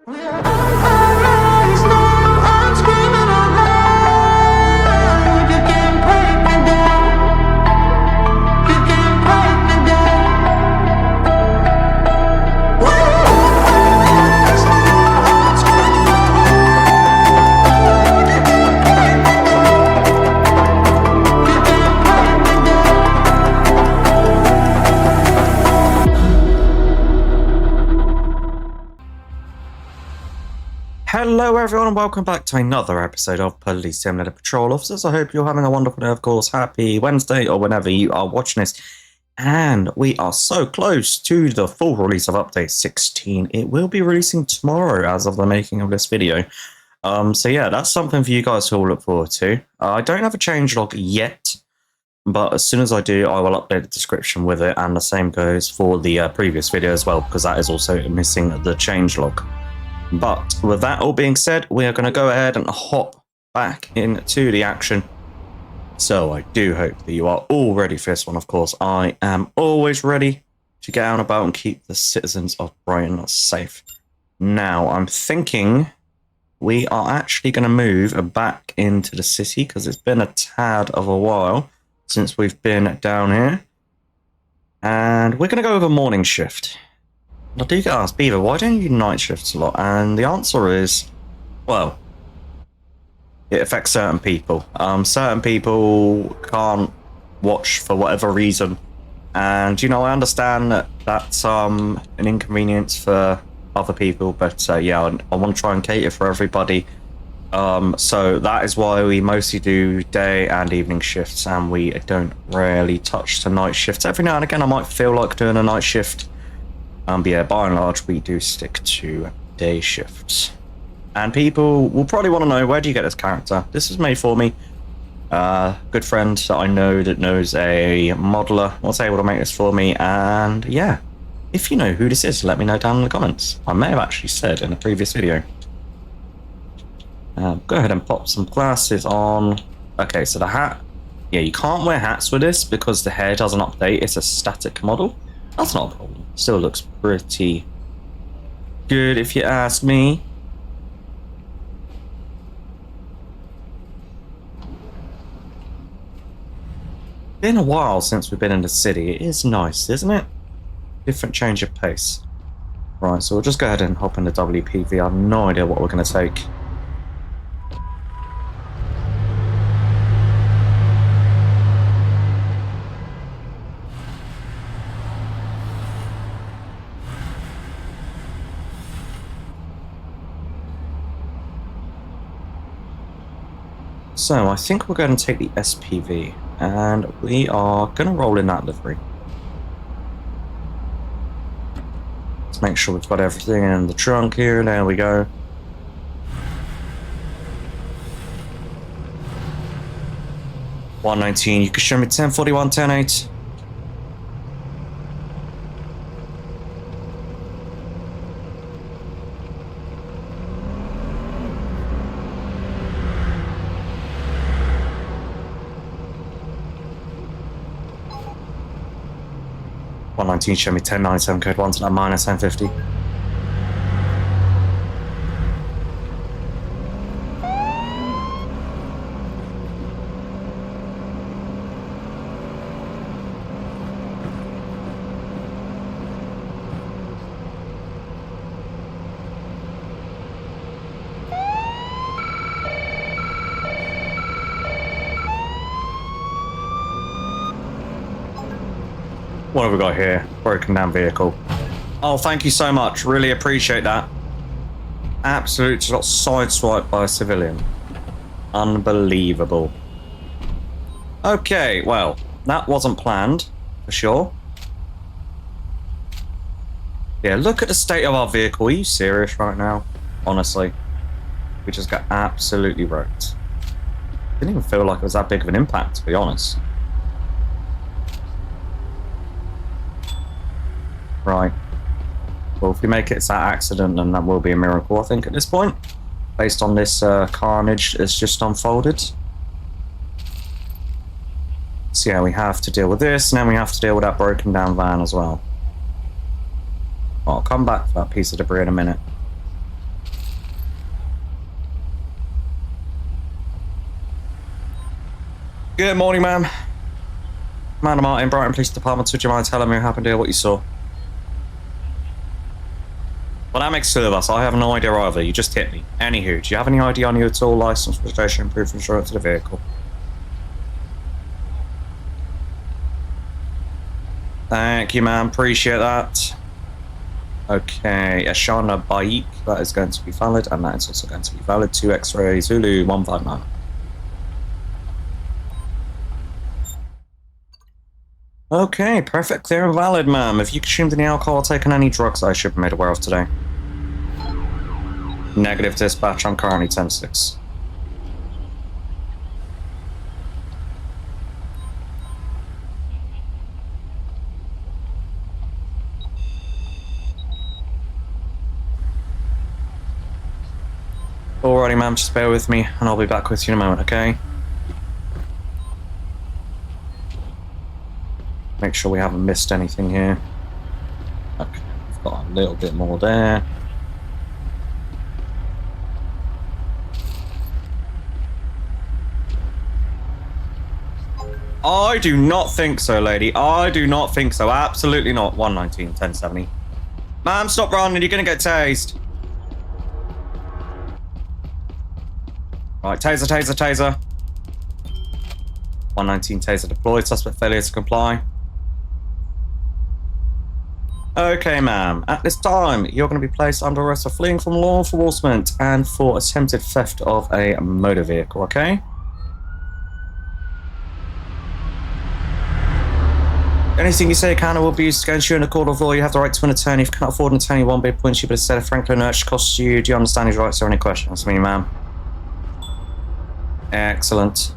Hello everyone and welcome back to another episode of Police Simulator Patrol Officers. I hope you're having a wonderful day, of course. Happy Wednesday or whenever you are watching this. And we are so close to the full release of Update 16. It will be releasing tomorrow as of the making of this video. So yeah, that's something for you guys to all look forward to. I don't have a changelog yet, but as soon as I do, I will update the description with it. And the same goes for the previous video as well, because that is also missing the changelog. But with that all being said, we are going to go ahead and hop back into the action. So I do hope that you are all ready for this one. Of course, I am always ready to get out and about and keep the citizens of Brighton safe. Now, I'm thinking we are actually going to move back into the city because it's been a tad of a while since we've been down here. And we're going to go with a morning shift. I do get asked, Beaver, why don't you do night shifts a lot? And the answer is, well, it affects certain people. Certain people can't watch for whatever reason. And, you know, I understand that that's an inconvenience for other people. But, yeah, I want to try and cater for everybody. So that is why we mostly do day and evening shifts. And we don't really touch the night shifts. Every now and again, I might feel like doing a night shift. But yeah, by and large, we do stick to day shifts. And people will probably want to know, where do you get this character? This was made for me. Good friend that I know that knows a modeler was able to make this for me. And yeah, if you know who this is, let me know down in the comments. I may have actually said in a previous video. Go ahead and pop some glasses on. Okay, so the hat. Yeah, you can't wear hats with this because the hair doesn't update. It's a static model. That's not a problem. Still looks pretty good if you ask me. Been a while since we've been in the city. It is nice, isn't it? Different change of pace. Right, so we'll just go ahead and hop in the WPV. I have no idea what we're going to take. So I think we're going to take the SPV, and we are going to roll in that livery. Let's make sure we've got everything in the trunk here. There we go. $119. You can show me 1041, 108. $119, show me 1097 code 1 to that minus 1050. What have we got here? Broken down vehicle. Oh, thank you so much. Really appreciate that. Absolutely just got sideswiped by a civilian. Unbelievable. Okay, well, that wasn't planned, for sure. Yeah, look at the state of our vehicle. Are you serious right now? Honestly. We just got absolutely wrecked. Didn't even feel like it was that big of an impact, to be honest. Right. Well, if we make it that accident, then that will be a miracle, I think, at this point. Based on this carnage that's just unfolded. So yeah, we have to deal with this, and then we have to deal with that broken down van as well. I'll come back for that piece of debris in a minute. Good morning, ma'am. Amanda Martin, Brighton Police Department. Would you mind telling me what happened here, what you saw? Well, that makes two of us. I have no idea either. You just hit me. Anywho, do you have any ID on you at all? License, registration, proof of insurance of the vehicle? Thank you, ma'am. Appreciate that. Okay, Ashana bike. That is going to be valid, and that is also going to be valid. 2 X-ray Zulu 159. Okay, perfect, clear and valid, ma'am. Have you consumed any alcohol or taken any drugs I should be made aware of today? Negative dispatch, I'm currently 10-6. Alrighty, ma'am, just bear with me, and I'll be back with you in a moment, okay? Make sure we haven't missed anything here. Okay, we've got a little bit more there. I do not think so, lady. I do not think so. Absolutely not. 119, 1070. Ma'am, stop running. You're going to get tased. Right, taser, taser, taser. 119, taser deployed. Suspect failure to comply. Okay, ma'am. At this time, you're going to be placed under arrest for fleeing from law enforcement and for attempted theft of a motor vehicle, okay? Anything you say can or will be used against you in a court of law. You have the right to an attorney. If you can't afford an attorney, one bid points you, but instead of Franklin Urch costs you. Do you understand his rights or any questions? Me, ma'am. Excellent.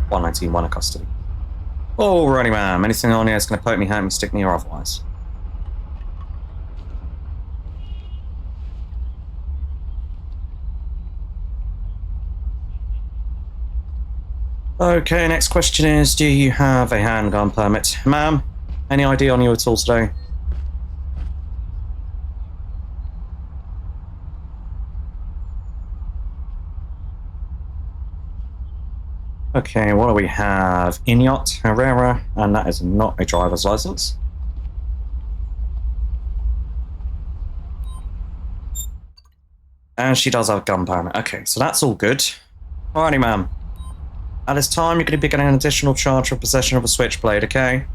119, one in custody. Alrighty, ma'am. Anything on here that's going to poke me, hurt me, stick me, or otherwise? Okay, next question is, do you have a handgun permit? Ma'am, any ID on you at all today? Okay, what do we have? Inyot Herrera, and that is not a driver's license. And she does have a gun permit. Okay, so that's all good. Alrighty, ma'am. At this time, you're going to be getting an additional charge for possession of a switchblade, okay?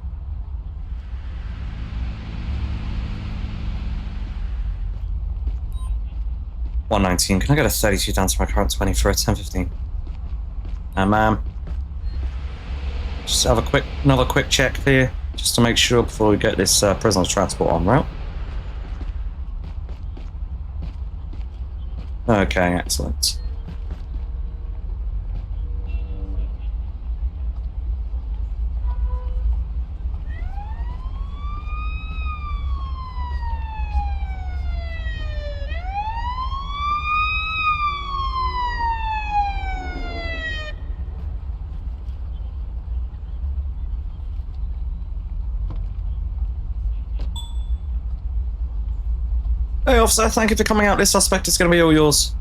$119. Can I get a 32 down to my current 20 for a 1015? And ma'am, just have another quick check here, just to make sure before we get this prisoner's transport on route. Okay, excellent. Hey, officer, thank you for coming out. This suspect is going to be all yours.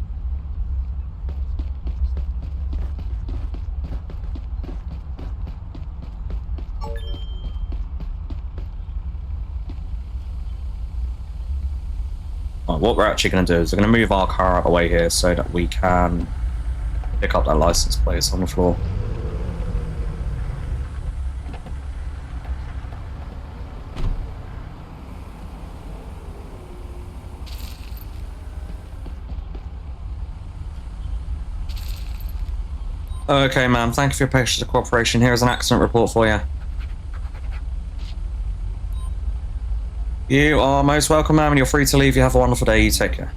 Right, what we're actually going to do is we're going to move our car out of the way here so that we can pick up that license plate on the floor. Okay, ma'am. Thank you for your patience and cooperation. Here is an accident report for you. You are most welcome, ma'am, and you're free to leave. You have a wonderful day. You take care.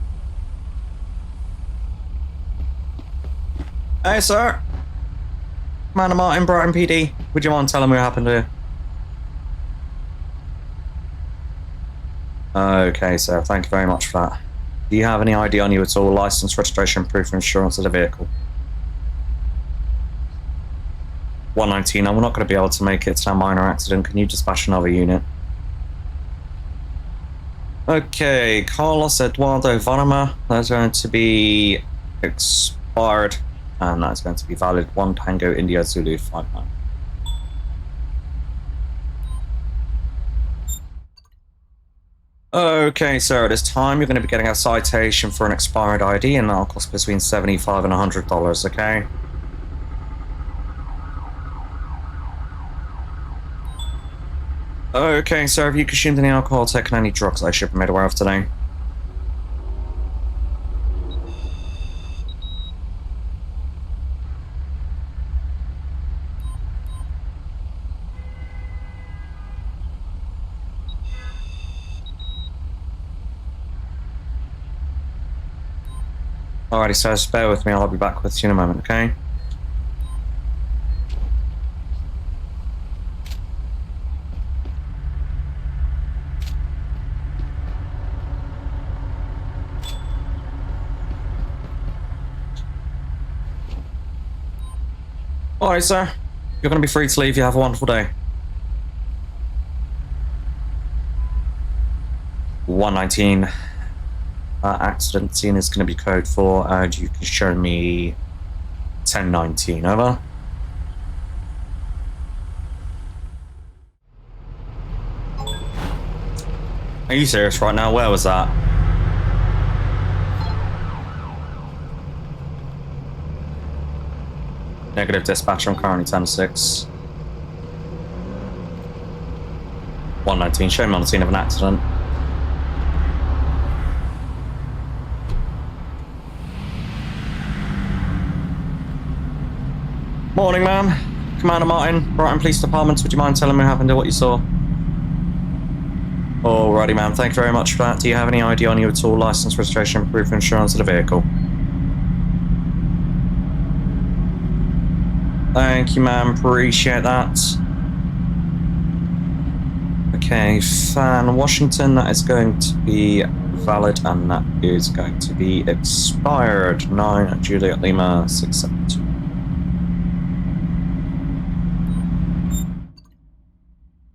Hey, sir. Amanda Martin, Brighton PD. Would you mind telling me what happened here? Okay, sir. Thank you very much for that. Do you have any ID on you at all? License, registration, proof of insurance of the vehicle? 119, I'm not going to be able to make it to that minor accident. Can you dispatch another unit? Okay, Carlos Eduardo Vanama. That's going to be expired. And that's going to be valid. 1 Tango India Zulu 59. Okay, sir, at this time you're going to be getting a citation for an expired ID, and that'll cost between $75 and $100, okay? Okay, sir, have you consumed any alcohol or taken any drugs I should be made aware of today? Alrighty, sir, just bear with me, I'll be back with you in a moment, okay? Alright, sir. You're going to be free to leave. You have a wonderful day. 119. Accident scene is going to be code 4, and you can show me 1019. Over. Are you serious right now? Where was that? Negative dispatch, I'm currently 10-6. 119, show me on the scene of an accident. Morning, ma'am. Commander Martin, Brighton Police Department. Would you mind telling me what happened to what you saw? Alrighty, ma'am. Thank you very much for that. Do you have any ID on you at all? License, registration, proof of insurance of the vehicle? Thank you, ma'am. Appreciate that. Okay, Fan Washington, that is going to be valid, and that is going to be expired. 9 Juliet Lima 672.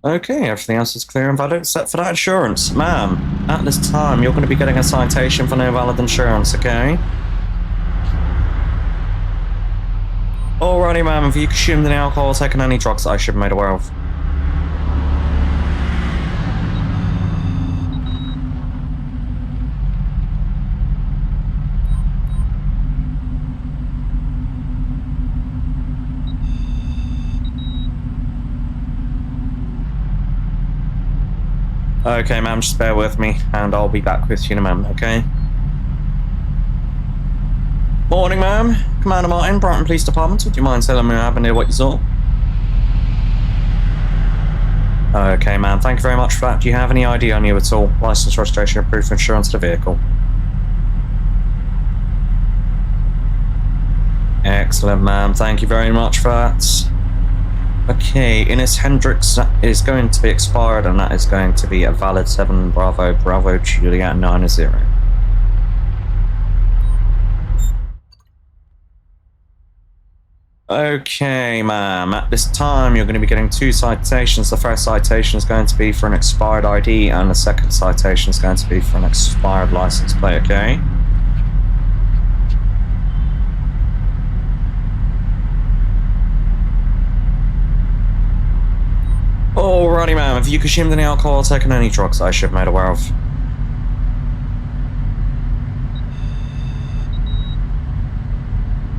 Okay, everything else is clear and valid except for that insurance. Ma'am, at this time, you're going to be getting a citation for no valid insurance, okay? Alrighty, ma'am, have you consumed any alcohol or taken any drugs that I should be made aware of? Okay, ma'am, just bear with me, and I'll be back with you in a moment, okay? Morning, ma'am. Commander Martin, Brighton Police Department. Would you mind telling me what happened here, what you saw? Okay, ma'am, thank you very much for that. Do you have any ID on you at all? License, registration, proof of insurance of the vehicle? Excellent, ma'am. Thank you very much for that. Okay, Ines Hendricks is going to be expired, and that is going to be a valid 7 Bravo Bravo Juliet 90. Okay, ma'am. At this time, you're going to be getting 2 citations. The first citation is going to be for an expired ID, and the second citation is going to be for an expired license plate, okay? Alrighty, ma'am. Have you consumed any alcohol or taken any drugs that I should be made aware of?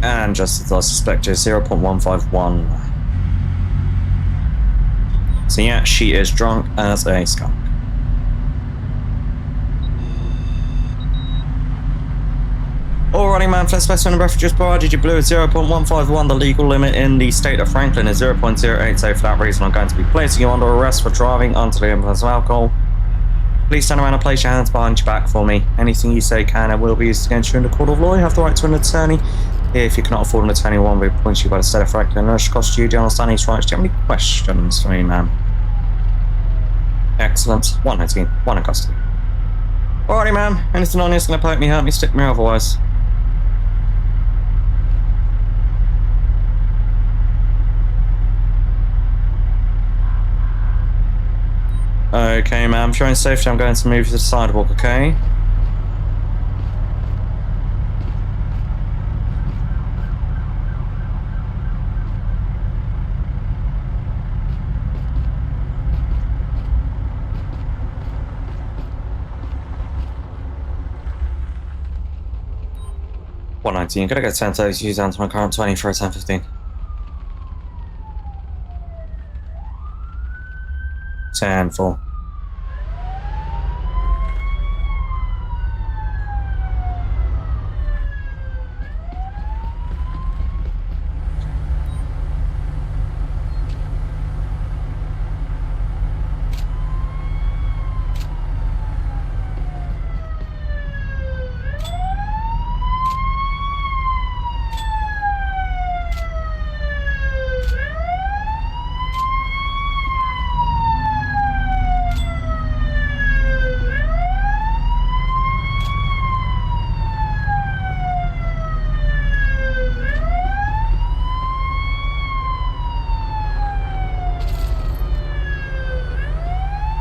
And just as I suspected, 0.151. So yeah, she is drunk as a skunk. Alrighty, man, first specimen of beverages provided you blue at 0.151. The legal limit in the state of Franklin is 0.080. For that reason, I'm going to be placing you under arrest for driving under the influence of alcohol. Please turn around and place your hands behind your back for me. Anything you say can and will be used against you in the court of law. You have the right to an attorney. If you cannot afford an attorney, one will be appointed you by the state of Franklin. No cost to you. Do you understand these rights? Do you have any questions for me, ma'am? Excellent. 119. 1 in custody. Alrighty, ma'am. Anything on you is going to poke me, hurt me, stick me otherwise. Okay, ma'am. For your own safety, I'm going to move you to the sidewalk, okay? 119, gonna go 10:32 down to my current 20 for a 10:15. 10:4.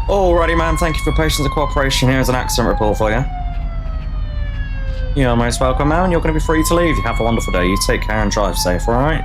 Alrighty, man, thank you for patience and cooperation. Here's an accident report for you. You're most welcome, man. You're going to be free to leave. You have a wonderful day. You take care and drive safe, alright?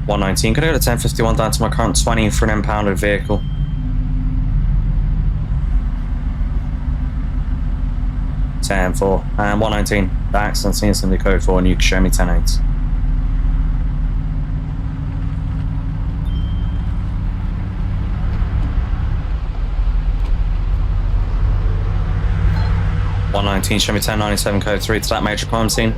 $119, could I go to 10:51 down to my current 20 for an impounded vehicle? $10.4 and $119. The accident scene is going to be code 4 and you can show me 10.8. $119, show me 1097 code 3 to that major crime scene.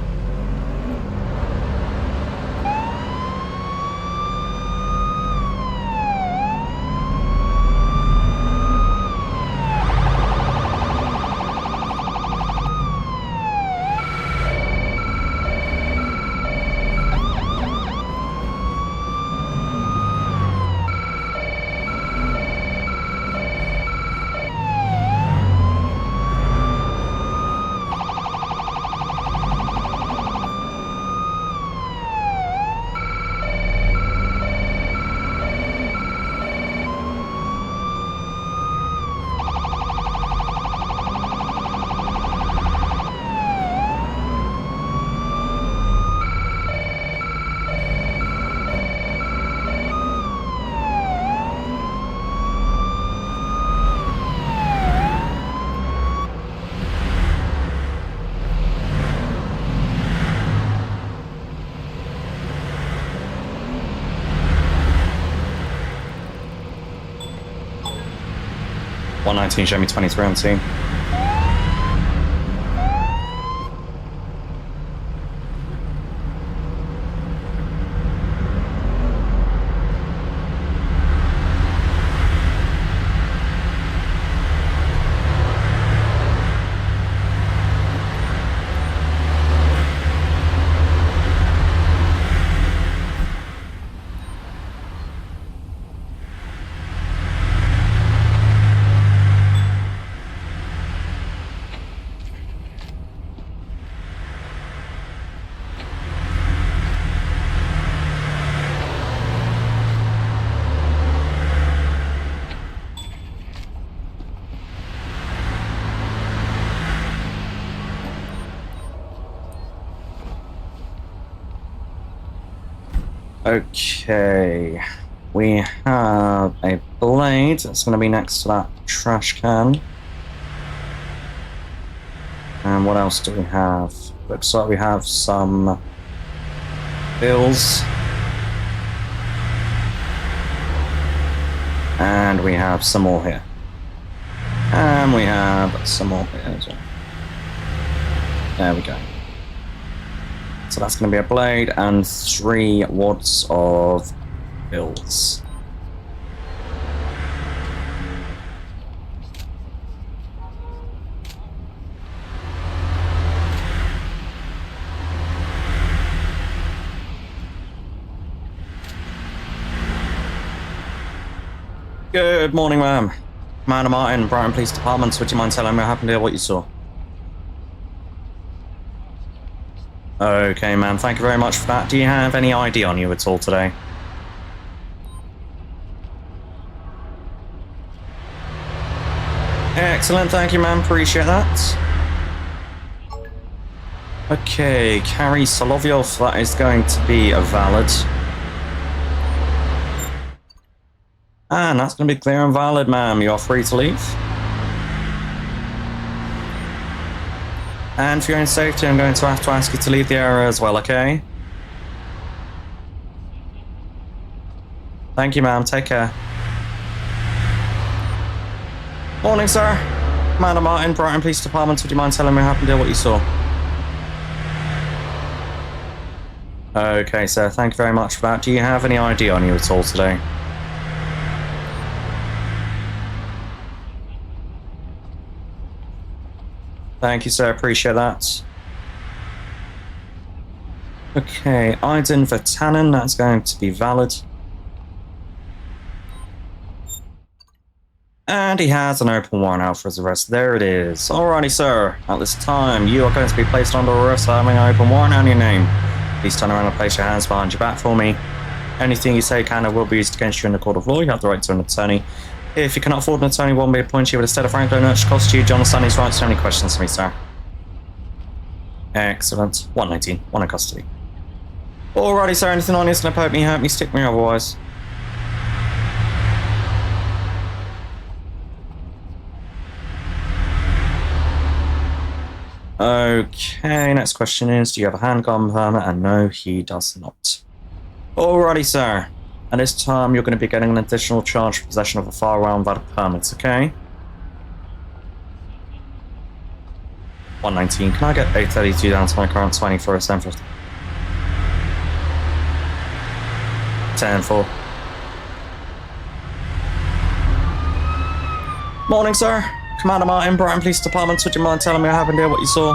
$119, show me 23 on scene. Okay, we have a blade that's going to be next to that trash can. And what else do we have? Looks like we have some bills. And we have some more here. And we have some more here as well. There we go. So that's going to be a blade and 3 wads of bills. Good morning, ma'am. Commander Martin, Brighton Police Department. Would you mind telling me what happened here, what you saw? Okay, ma'am. Thank you very much for that. Do you have any ID on you at all today? Excellent. Thank you, ma'am. Appreciate that. Okay, Carrie Solovyov, that is going to be a valid. And that's going to be clear and valid, ma'am. You are free to leave. And for your own safety, I'm going to have to ask you to leave the area as well, okay? Thank you, ma'am. Take care. Morning, sir. Commander Martin, Brighton Police Department. Would you mind telling me what happened here, what you saw? Okay, sir. Thank you very much for that. Do you have any ID on you at all today? Thank you, sir. Appreciate that. Okay, Aiden Vatanen, that's going to be valid. And he has an open warrant out for his arrest. There it is. Alrighty, sir. At this time, you are going to be placed under arrest for having an open warrant on your name. Please turn around and place your hands behind your back for me. Anything you say can and will be used against you in the court of law. You have the right to an attorney. If you cannot afford an attorney, one will be appointed you, but instead of Franklin, it should cost you. John Stanley's rights. Any questions for me, sir? Excellent. 119. One in custody. Alrighty, sir. Anything on you is going to hurt me, stick me otherwise. Okay, next question is, do you have a handgun permit? And no, he does not. Alrighty, sir. At this time, you're going to be getting an additional charge for possession of a firearm without a permit, okay? 119. Can I get 832 down to my current 20 for a 750? 10-4. Morning, sir. Commander Martin, Brighton Police Department. Would you mind telling me what happened here, what you saw?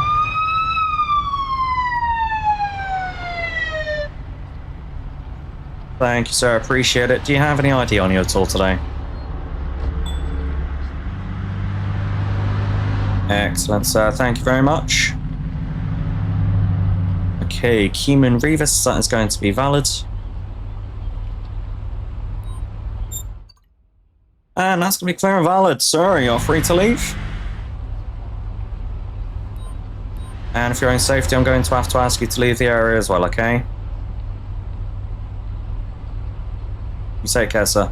Thank you, sir. Appreciate it. Do you have any ID on you at all today? Excellent, sir. Thank you very much. Okay, Keeman Rivas, that is going to be valid. And that's going to be clear and valid, sir. You're free to leave. And for your own safety, I'm going to have to ask you to leave the area as well, okay? You take care, sir.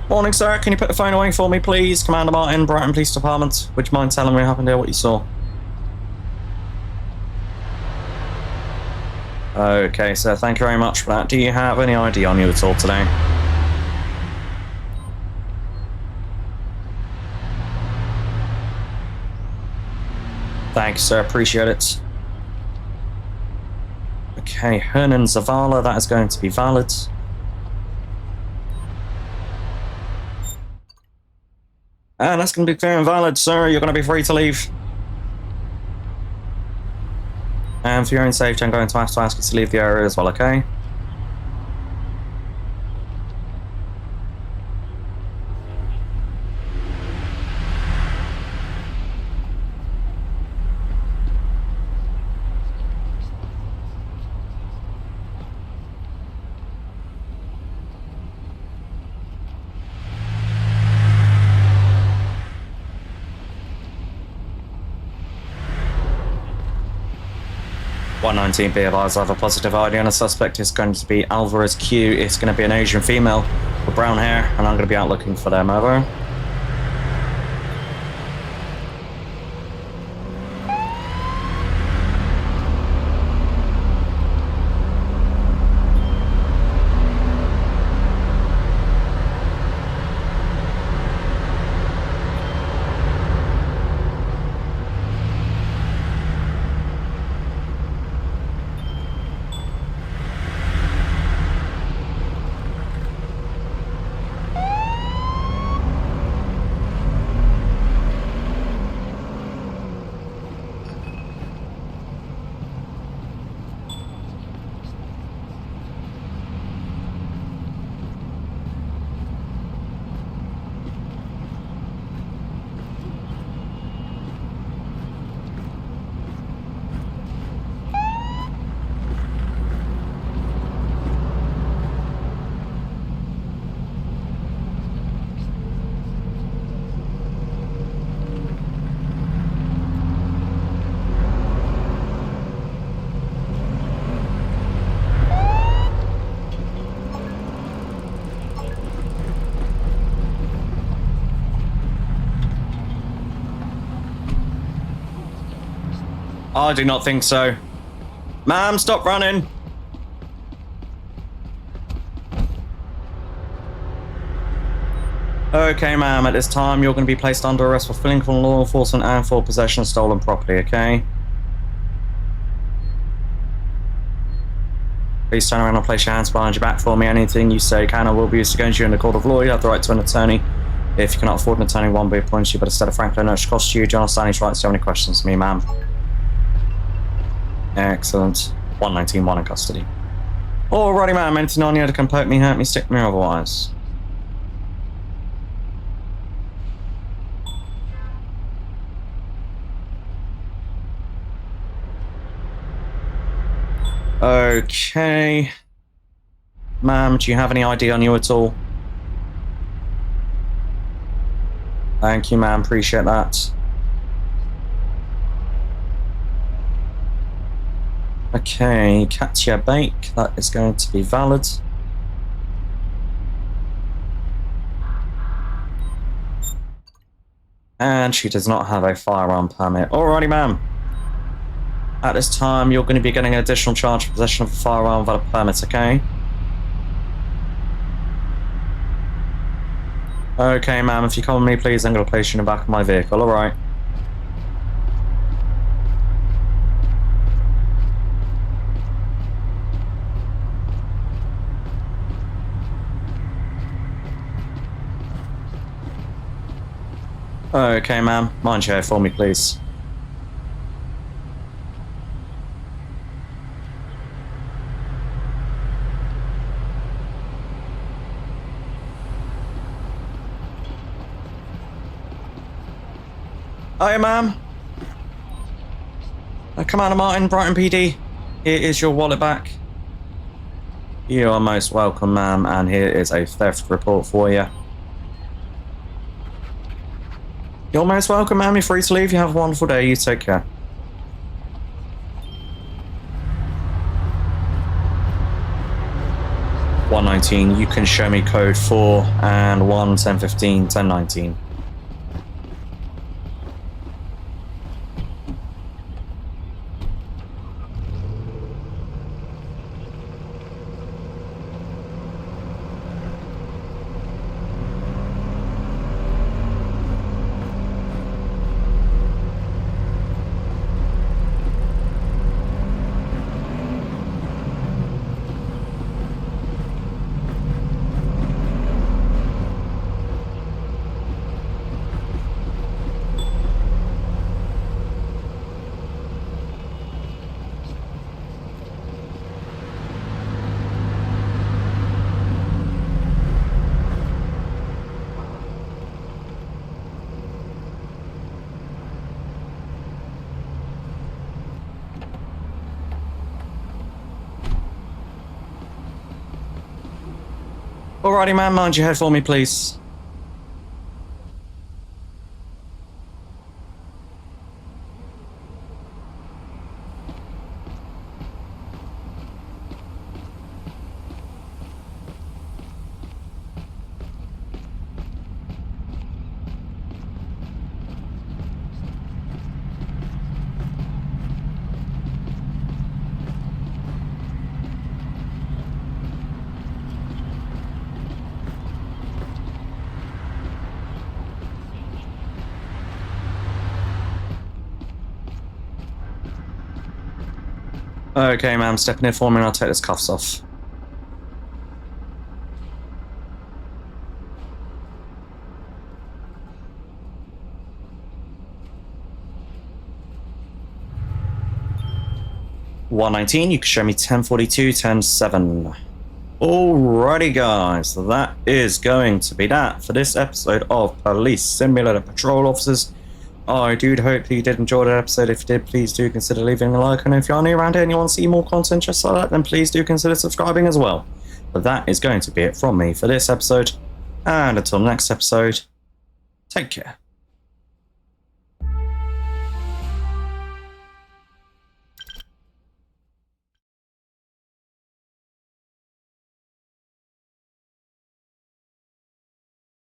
Morning, sir. Can you put the phone away for me, please? Commander Martin, Brighton Police Department. Would you mind telling me what happened here, what you saw? Okay, sir. Thank you very much for that. Do you have any ID on you at all today? Thank you, sir. Appreciate it. Okay, Hernan Zavala, that is going to be valid. And that's going to be clear and valid, sir. You're going to be free to leave. And for your own safety, I'm going to have to ask you to leave the area as well, okay? Be advised, I have a positive ID on a suspect. It's going to be Alvarez Q. It's going to be an Asian female with brown hair, and I'm going to be out looking for them, over. I do not think so. Ma'am, stop running. Okay, ma'am, at this time you're going to be placed under arrest for fleeing from law enforcement and for possession of stolen property, okay? Please turn around and place your hands behind your back for me. Anything you say can or will be used against you in the court of law. You have the right to an attorney. If you cannot afford an attorney, one will be appointed to you, but instead of frankly, no cost to you. Do you understand these rights? Do you have any questions for me, ma'am? Excellent. 119, one in custody. Alrighty, ma'am. Anything on you that can poke me, hurt me, stick me, or otherwise? Okay. Ma'am, do you have any ID on you at all? Thank you, ma'am. Appreciate that. Okay, Katya Bake. That is going to be valid. And she does not have a firearm permit. Alrighty, ma'am. At this time, you're going to be getting an additional charge for possession of a firearm without a permit, okay? Okay, ma'am, if you come with me, please, I'm going to place you in the back of my vehicle, alright? Okay, ma'am, mind your hair for me, please. Hiya, ma'am. Commander Martin, Brighton PD. Here is your wallet back. You are most welcome, ma'am, and here is a theft report for you. You're most welcome, ma'am. You're free to leave. You have a wonderful day. You take care. $119. You can show me code 4 and 1, 1015, 1019. Alrighty, ma'am, mind your head for me, please. Okay, ma'am, step in here for me and I'll take this cuffs off. $119, you can show me 1042, 107. Alrighty, guys, that is going to be that for this episode of Police Simulator Patrol Officers. I do hope you did enjoy the episode. If you did, please do consider leaving a like. And if you're new around here and you want to see more content just like that, then please do consider subscribing as well. But that is going to be it from me for this episode. And until next episode, take care.